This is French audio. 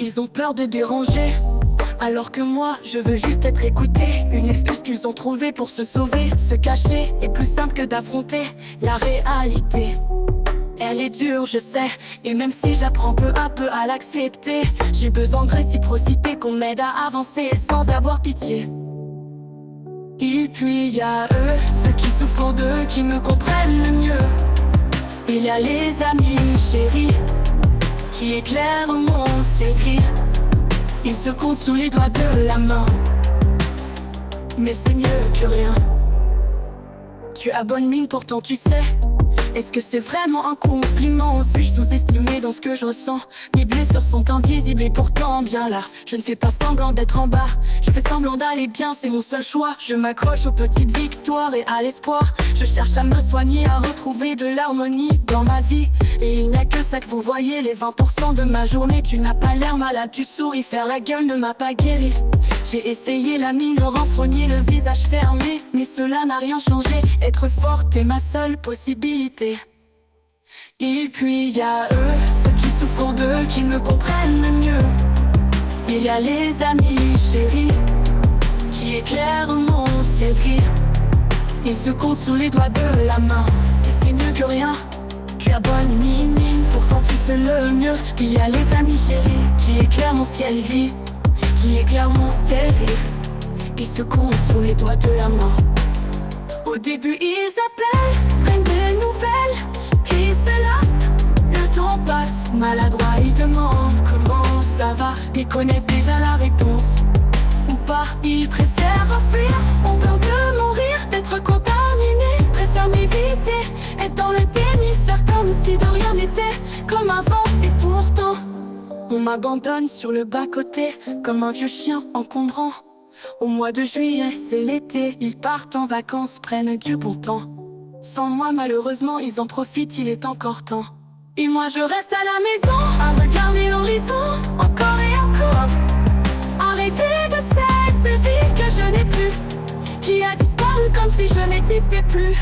Ils ont peur de déranger, alors que moi, je veux juste être écouté. Une excuse qu'ils ont trouvée pour se sauver. Se cacher est plus simple que d'affronter la réalité. Elle est dure, je sais, et même si j'apprends peu à peu à l'accepter, j'ai besoin de réciprocité, qu'on m'aide à avancer sans avoir pitié. Et puis y a eux, ceux qui souffrent en d'eux, qui me comprennent le mieux. Il y a les amis chéris, qui éclairent mon ciel gris. Ils se comptent sous les doigts de la main, mais c'est mieux que rien. Tu as bonne mine, pourtant tu sais. Est-ce que c'est vraiment un compliment? Suis-je sous-estimé dans ce que je ressens? Mes blessures sont invisibles et pourtant bien là. Je ne fais pas semblant d'être en bas, je fais semblant d'aller bien, c'est mon seul choix. Je m'accroche aux petites victoires et à l'espoir. Je cherche à me soigner, à retrouver de l'harmonie dans ma vie. Et il n'y a que ça que vous voyez, les 20% de ma journée. Tu n'as pas l'air malade, tu souris, faire la gueule ne m'a pas guéri. J'ai essayé la mine, le renfrogné, le visage fermé, mais cela n'a rien changé. Être forte est ma seule possibilité. Et puis y a eux, ceux qui souffrent en d'eux, qui me comprennent le mieux. Il y a les amis chéris, qui éclairent mon ciel gris. Ils se comptent sous les doigts de la main, et c'est mieux que rien. Tu as bonne mine, pourtant tu sais le mieux. Il y a les amis chéris, qui éclairent mon ciel gris, qui éclairent mon ciel gris. Ils se comptent sous les doigts de la main. Au début ils appellent, prennent des nouvelles, puis se lassent. Le temps passe, maladroit ils demandent comment ça va. Ils connaissent déjà la réponse, ou pas, ils préfèrent fuir. Ont peur de mourir, d'être contaminé, préfèrent m'éviter. Être dans le déni, faire comme si de rien n'était, comme avant. Et pourtant, on m'abandonne sur le bas-côté, comme un vieux chien encombrant. Au mois de juillet, c'est l'été, ils partent en vacances, prennent du bon temps. Sans moi, malheureusement, ils en profitent, il est encore temps. Et moi, je reste à la maison, à regarder l'horizon, encore et encore. À rêver de cette vie que je n'ai plus, qui a disparu comme si je n'existais plus.